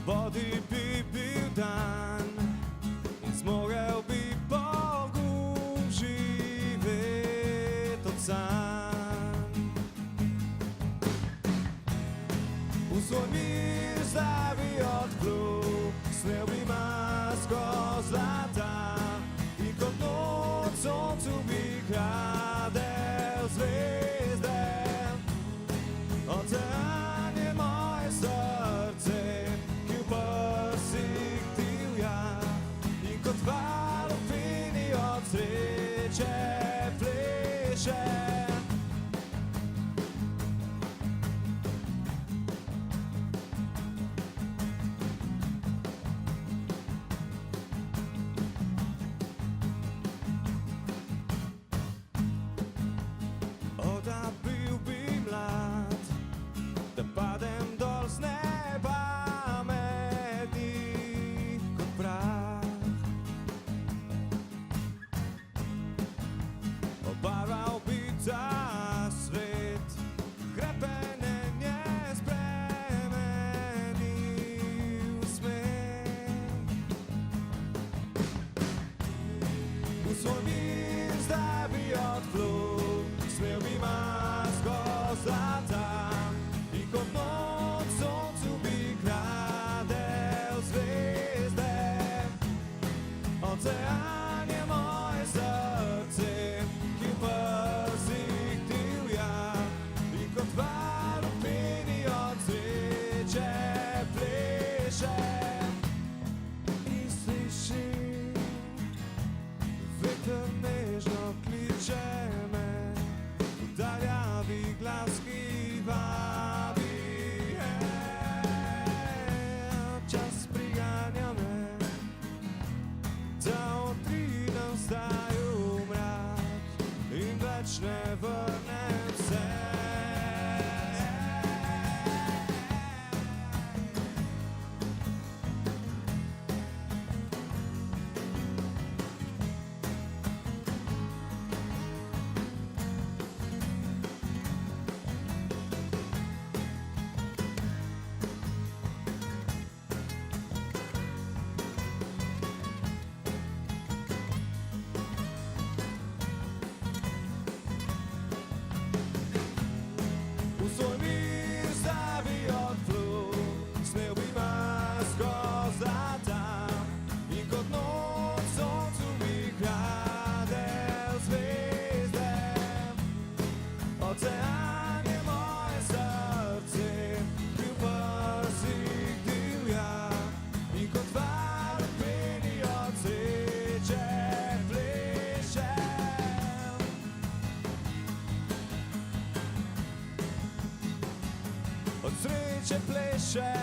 vodi bi bil dan in zmogel bi pogum živet od sanj. V svoj mir zdaj bi odplul, snel bi masko zlata in kot noč soncu bi kradel zvezde. Ocean je moje srce, ki v prsih divja in kot val v peni od sreče pleše. Da bil bi mlad, da padem dol z neba med njih kot prah. Obarval bi ta svet, hrepenenje spremenil v smeh. V svoj mir zdaj bi odplul, smel bi masko zlata in kot noč soncu bi kradel zvezde. Ocean je moje srce, ki v prsih divja in kot val v peni od sreče pleše. In slišim, veter nežno kliče me, daljavi glas, ki vabi. Čas priganja me, da odridem zdaj v mrak in več ne vrnem se. V svoj mir zdaj bi odplul, smel bi masko zlata in kot noč soncu bi kradel zvezde. Ocean je moje srce, ki v prsih divja in kot val v peni od sreče pleše. Od sreče pleše.